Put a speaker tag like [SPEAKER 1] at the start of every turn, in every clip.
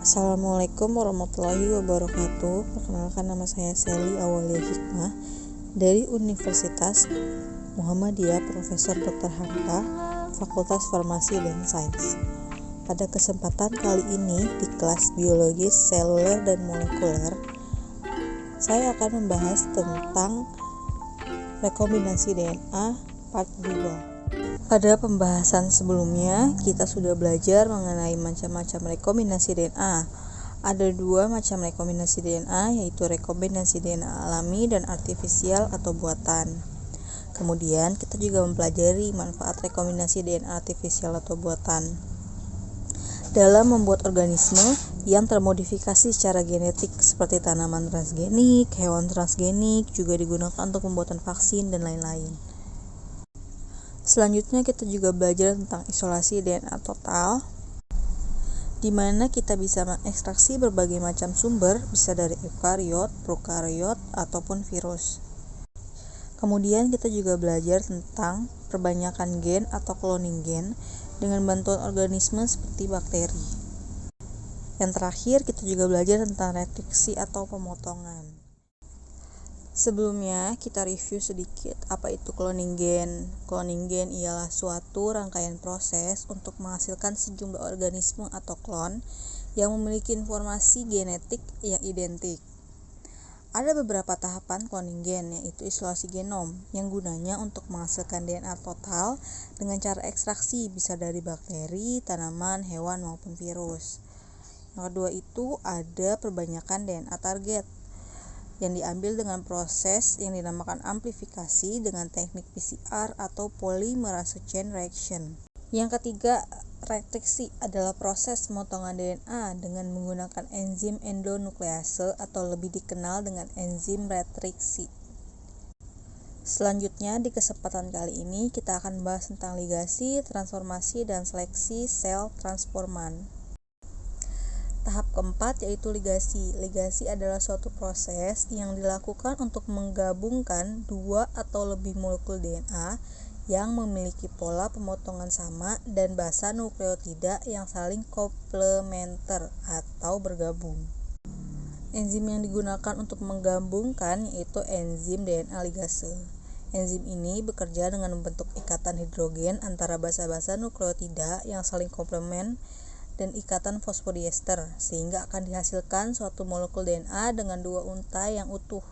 [SPEAKER 1] Assalamualaikum warahmatullahi wabarakatuh. Perkenalkan, nama saya Sally Awalia Hikmah dari Universitas Muhammadiyah Profesor Dr. Hamka, Fakultas Farmasi dan Sains. Pada kesempatan kali ini di kelas biologis seluler dan molekuler, saya akan membahas tentang rekombinasi DNA part 2. Pada pembahasan sebelumnya, kita sudah belajar mengenai macam-macam rekombinasi DNA. Ada dua macam rekombinasi DNA, yaitu rekombinasi DNA alami dan artifisial atau buatan. Kemudian, kita juga mempelajari manfaat rekombinasi DNA artifisial atau buatan dalam membuat organisme yang termodifikasi secara genetik seperti tanaman transgenik, hewan transgenik, juga digunakan untuk pembuatan vaksin dan lain-lain. Selanjutnya kita juga belajar tentang isolasi DNA total, di mana kita bisa mengekstraksi berbagai macam sumber, bisa dari eukariot, prokariot, ataupun virus. Kemudian kita juga belajar tentang perbanyakan gen atau cloning gen dengan bantuan organisme seperti bakteri. Yang terakhir kita juga belajar tentang retriksi atau pemotongan. Sebelumnya, kita review sedikit apa itu cloning gen. Cloning gen ialah suatu rangkaian proses untuk menghasilkan sejumlah organisme atau klon yang memiliki informasi genetik yang identik. Ada beberapa tahapan cloning gen, yaitu isolasi genom, yang gunanya untuk menghasilkan DNA total dengan cara ekstraksi, bisa dari bakteri, tanaman, hewan, maupun virus. Yang kedua itu ada perbanyakan DNA target, yang diambil dengan proses yang dinamakan amplifikasi dengan teknik PCR atau polymerase chain reaction. Yang ketiga, retriksi adalah proses pemotongan DNA dengan menggunakan enzim endonuklease atau lebih dikenal dengan enzim retriksi. Selanjutnya, di kesempatan kali ini kita akan membahas tentang ligasi, transformasi, dan seleksi sel transforman. Tahap keempat yaitu ligasi. Ligasi adalah suatu proses yang dilakukan untuk menggabungkan dua atau lebih molekul DNA yang memiliki pola pemotongan sama dan basa nukleotida yang saling komplementer atau bergabung. Enzim yang digunakan untuk menggabungkan yaitu enzim DNA ligase. Enzim ini bekerja dengan membentuk ikatan hidrogen antara basa-basa nukleotida yang saling komplement dan ikatan fosfodiester, sehingga akan dihasilkan suatu molekul DNA dengan dua untai yang utuh.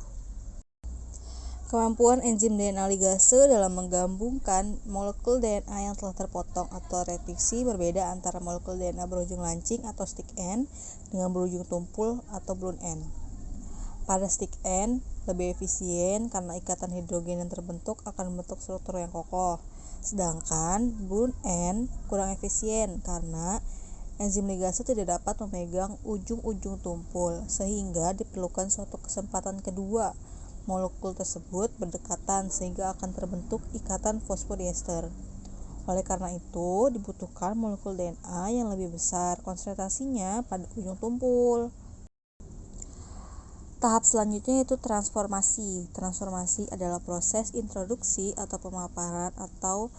[SPEAKER 1] Kemampuan enzim DNA ligase dalam menggabungkan molekul DNA yang telah terpotong atau retriksi berbeda antara molekul DNA berujung lancing atau stick end dengan berujung tumpul atau balloon end. Pada stick end lebih efisien karena ikatan hidrogen yang terbentuk akan membentuk struktur yang kokoh, sedangkan balloon end kurang efisien karena enzim ligase tidak dapat memegang ujung-ujung tumpul, sehingga diperlukan suatu kesempatan kedua. Molekul tersebut berdekatan sehingga akan terbentuk ikatan fosfodiester. Oleh karena itu, dibutuhkan molekul DNA yang lebih besar konsentrasinya pada ujung tumpul. Tahap selanjutnya yaitu transformasi. Transformasi adalah proses introduksi atau pemaparan atau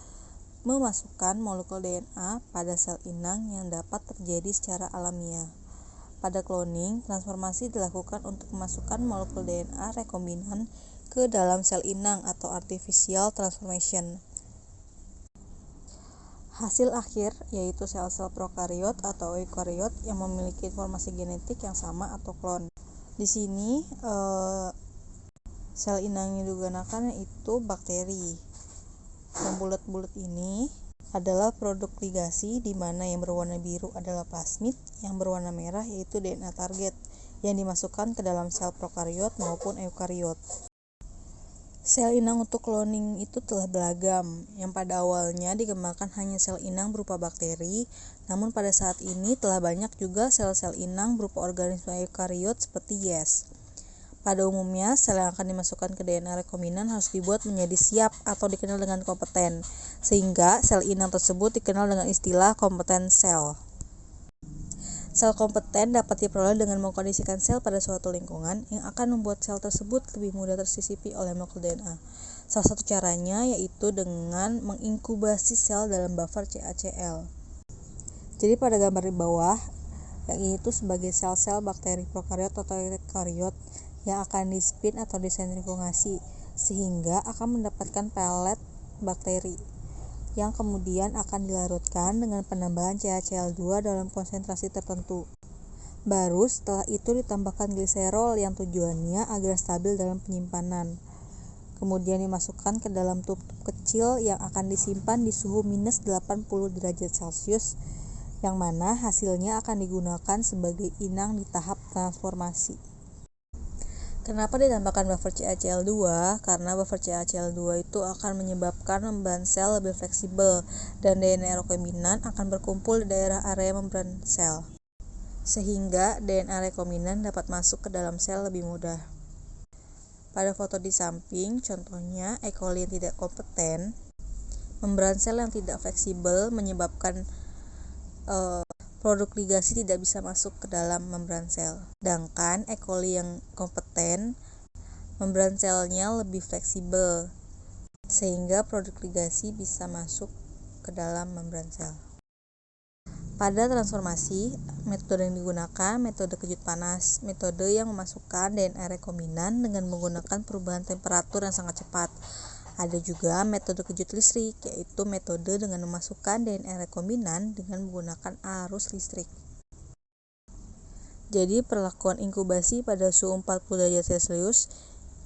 [SPEAKER 1] memasukkan molekul DNA pada sel inang yang dapat terjadi secara alamiah. Pada cloning, transformasi dilakukan untuk memasukkan molekul DNA rekombinan ke dalam sel inang atau artificial transformation. Hasil akhir yaitu sel-sel prokariot atau eukariot yang memiliki informasi genetik yang sama atau klon. Di sini sel inang yang digunakan yaitu bakteri. Yang bulat-bulat ini adalah produk ligasi, di mana yang berwarna biru adalah plasmid, yang berwarna merah yaitu DNA target yang dimasukkan ke dalam sel prokariot maupun eukariot. Sel inang untuk cloning itu telah beragam, yang pada awalnya dikembangkan hanya sel inang berupa bakteri, namun pada saat ini telah banyak juga sel-sel inang berupa organisme eukariot seperti yeast. Pada umumnya, sel yang akan dimasukkan ke DNA rekombinan harus dibuat menjadi siap atau dikenal dengan kompeten, sehingga sel inang tersebut dikenal dengan istilah kompeten sel. Sel kompeten dapat diperoleh dengan mengkondisikan sel pada suatu lingkungan yang akan membuat sel tersebut lebih mudah tersisipi oleh molekul DNA. Salah satu caranya yaitu dengan menginkubasi sel dalam buffer CaCl. Jadi pada gambar di bawah, yang ini tuh sebagai sel-sel bakteri prokariot atau eukariot yang akan dispin atau disentrifugasi sehingga akan mendapatkan pelet bakteri yang kemudian akan dilarutkan dengan penambahan CaCl2 dalam konsentrasi tertentu. Baru setelah itu ditambahkan gliserol yang tujuannya agar stabil dalam penyimpanan. Kemudian dimasukkan ke dalam tub-tub kecil yang akan disimpan di suhu minus 80 derajat Celcius, yang mana hasilnya akan digunakan sebagai inang di tahap transformasi. Kenapa ditambahkan buffer CaCl2? Karena buffer CaCl2 itu akan menyebabkan membran sel lebih fleksibel dan DNA rekombinan akan berkumpul di daerah area membran sel, sehingga DNA rekombinan dapat masuk ke dalam sel lebih mudah. Pada foto di samping, contohnya E. coli yang tidak kompeten, membran sel yang tidak fleksibel menyebabkan produk ligasi tidak bisa masuk ke dalam membran sel. Sedangkan E. coli yang kompeten, membran selnya lebih fleksibel, sehingga produk ligasi bisa masuk ke dalam membran sel. Pada transformasi, metode yang digunakan metode kejut panas, metode yang memasukkan DNA rekombinan dengan menggunakan perubahan temperatur yang sangat cepat. Ada juga metode kejut listrik, yaitu metode dengan memasukkan DNA rekombinan dengan menggunakan arus listrik. Jadi perlakuan inkubasi pada suhu 40 derajat Celcius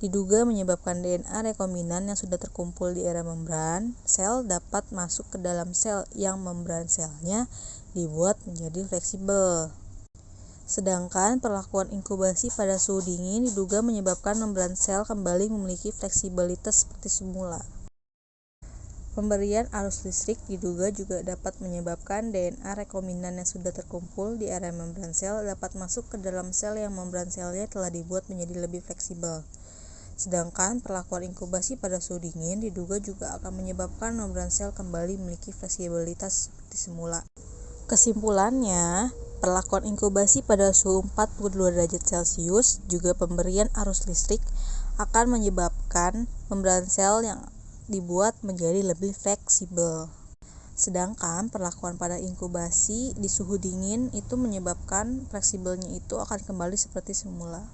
[SPEAKER 1] diduga menyebabkan DNA rekombinan yang sudah terkumpul di area membran sel dapat masuk ke dalam sel yang membran selnya dibuat menjadi fleksibel. Sedangkan perlakuan inkubasi pada suhu dingin diduga menyebabkan membran sel kembali memiliki fleksibilitas seperti semula. Pemberian arus listrik diduga juga dapat menyebabkan DNA rekombinan yang sudah terkumpul di area membran sel dapat masuk ke dalam sel yang membran selnya telah dibuat menjadi lebih fleksibel. Sedangkan perlakuan inkubasi pada suhu dingin diduga juga akan menyebabkan membran sel kembali memiliki fleksibilitas seperti semula. Kesimpulannya, perlakuan inkubasi pada suhu 42 derajat Celcius juga pemberian arus listrik akan menyebabkan membran sel yang dibuat menjadi lebih fleksibel. Sedangkan perlakuan pada inkubasi di suhu dingin itu menyebabkan fleksibelnya itu akan kembali seperti semula.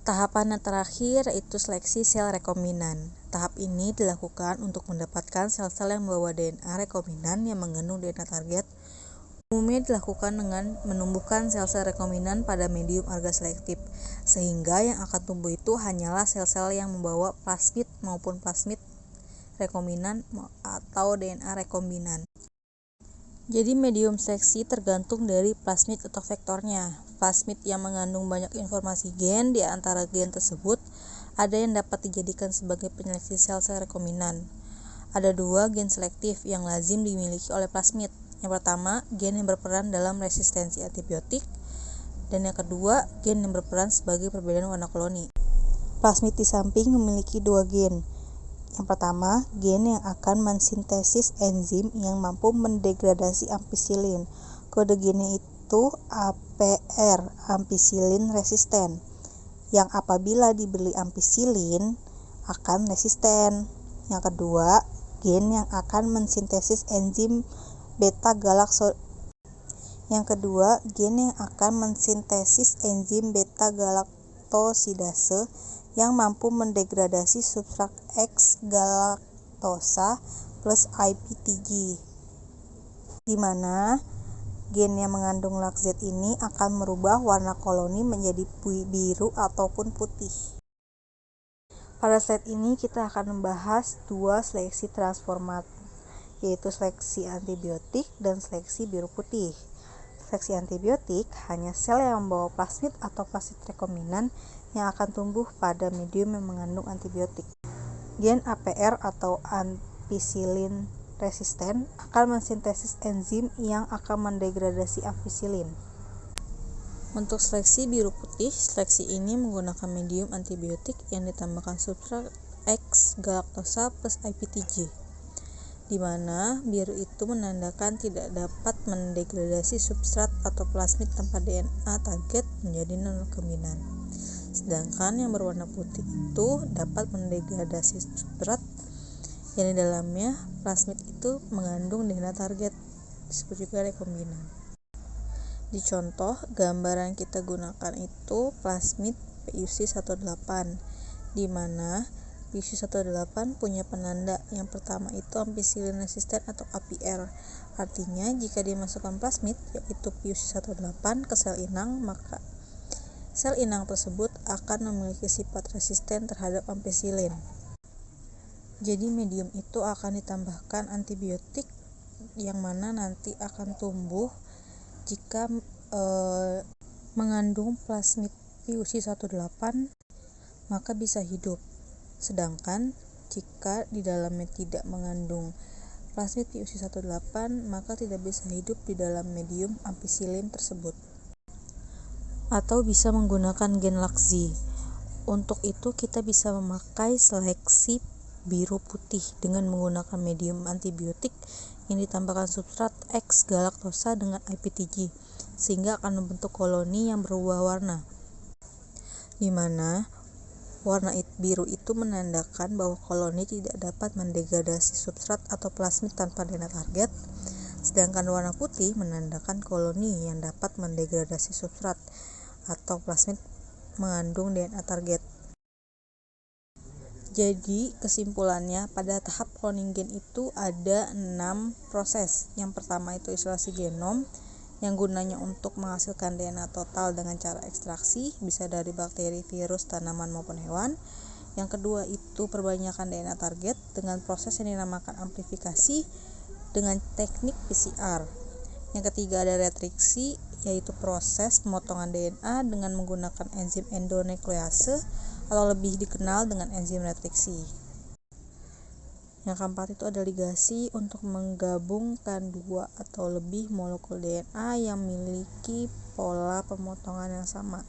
[SPEAKER 1] Tahapan yang terakhir yaitu seleksi sel rekombinan. Tahap ini dilakukan untuk mendapatkan sel-sel yang membawa DNA rekombinan yang mengandung DNA target. Umumnya dilakukan dengan menumbuhkan sel-sel rekombinan pada medium agar selektif, sehingga yang akan tumbuh itu hanyalah sel-sel yang membawa plasmid maupun plasmid rekombinan atau DNA rekombinan. Jadi medium seleksi tergantung dari plasmid atau vektornya. Plasmid yang mengandung banyak informasi gen, di antara gen tersebut ada yang dapat dijadikan sebagai penyeleksi sel-sel rekombinan. Ada dua gen selektif yang lazim dimiliki oleh plasmid. Yang pertama, gen yang berperan dalam resistensi antibiotik, dan yang kedua, gen yang berperan sebagai perbedaan warna koloni. Plasmid di samping memiliki dua gen. Yang pertama, gen yang akan mensintesis enzim yang mampu mendegradasi ampisilin. Kode gennya itu APR, ampisilin resisten, yang apabila diberi ampisilin akan resisten. Yang kedua, gen yang akan mensintesis enzim beta-galaktosidase yang mampu mendegradasi substrat X galaktosa plus IPTG, di mana gen yang mengandung lakzat ini akan merubah warna koloni menjadi biru ataupun putih. Pada slide ini kita akan membahas dua seleksi transformat, yaitu seleksi antibiotik dan seleksi biru putih. Seleksi antibiotik hanya sel yang membawa plasmid atau plasmid rekombinan yang akan tumbuh pada medium yang mengandung antibiotik. Gen APR atau ampicillin resisten akan mensintesis enzim yang akan mendegradasi ampicillin. Untuk seleksi biru putih, seleksi ini menggunakan medium antibiotik yang ditambahkan substrat X galaktosa plus IPTG, di mana biru itu menandakan tidak dapat mendegradasi substrat atau plasmid tanpa DNA target menjadi non rekombinan. sedangkan yang berwarna putih itu dapat mendegradasi substrat yang di dalamnya plasmid itu mengandung DNA target, disebut juga rekombinan. Di contoh gambar yang kita gunakan itu plasmid PuC18, di mana PuC18 punya penanda. Yang pertama itu ampicillin resistan atau APR. Artinya jika dimasukkan plasmid yaitu PuC18 ke sel inang, maka sel inang tersebut akan memiliki sifat resisten terhadap ampicillin. Jadi medium itu akan ditambahkan antibiotik yang mana nanti akan tumbuh jika mengandung plasmid PuC18 maka bisa hidup. Sedangkan jika di dalamnya tidak mengandung plasmid PuC18 maka tidak bisa hidup di dalam medium ampicillin tersebut. Atau bisa menggunakan gen Laxi. Untuk itu kita bisa memakai seleksi biru putih dengan menggunakan medium antibiotik yang ditambahkan substrat X galaktosa dengan IPTG sehingga akan membentuk koloni yang berubah warna, di mana warna biru itu menandakan bahwa koloni tidak dapat mendegradasi substrat atau plasmid tanpa DNA target, sedangkan warna putih menandakan koloni yang dapat mendegradasi substrat atau plasmid mengandung DNA target. Jadi kesimpulannya pada tahap cloning gen itu ada 6 proses. Yang pertama itu isolasi genom yang gunanya untuk menghasilkan DNA total dengan cara ekstraksi, bisa dari bakteri, virus, tanaman maupun hewan. Yang kedua itu perbanyakan DNA target dengan proses yang dinamakan amplifikasi dengan teknik PCR. Yang ketiga ada retriksi, yaitu proses pemotongan DNA dengan menggunakan enzim endonuklease atau lebih dikenal dengan enzim retriksi. Yang keempat itu ada ligasi untuk menggabungkan 2 atau lebih molekul DNA yang memiliki pola pemotongan yang sama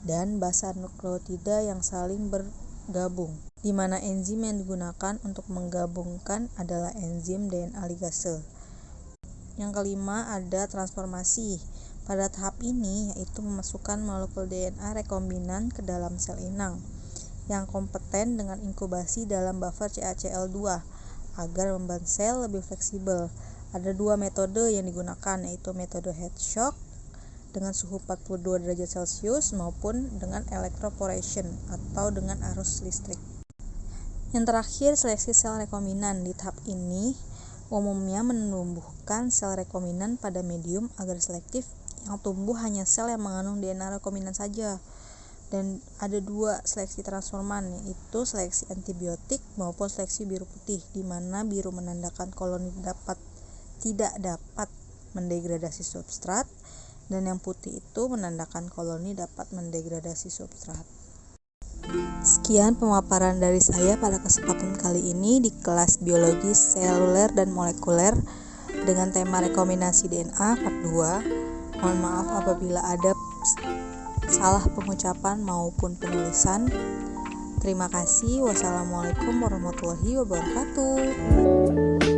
[SPEAKER 1] dan basa nukleotida yang saling bergabung, di mana enzim yang digunakan untuk menggabungkan adalah enzim DNA ligase. Yang kelima ada transformasi. Pada tahap ini yaitu memasukkan molekul DNA rekombinan ke dalam sel inang yang kompeten dengan inkubasi dalam buffer CaCl2 agar membuat sel lebih fleksibel. Ada 2 metode yang digunakan, yaitu metode heat shock dengan suhu 42 derajat Celcius maupun dengan electroporation atau dengan arus listrik. Yang terakhir seleksi sel rekombinan. Di tahap ini umumnya menumbuhkan sel rekombinan pada medium agar selektif yang tumbuh hanya sel yang mengandung DNA rekombinan saja. Dan ada 2 seleksi transforman, yaitu seleksi antibiotik maupun seleksi biru putih, di mana biru menandakan koloni tidak dapat mendegradasi substrat dan yang putih itu menandakan koloni dapat mendegradasi substrat. Sekian pemaparan dari saya pada kesempatan kali ini di kelas biologi seluler dan molekuler dengan tema rekombinasi DNA part 2. Mohon maaf apabila ada salah pengucapan maupun penulisan. Terima kasih. Wassalamualaikum warahmatullahi wabarakatuh.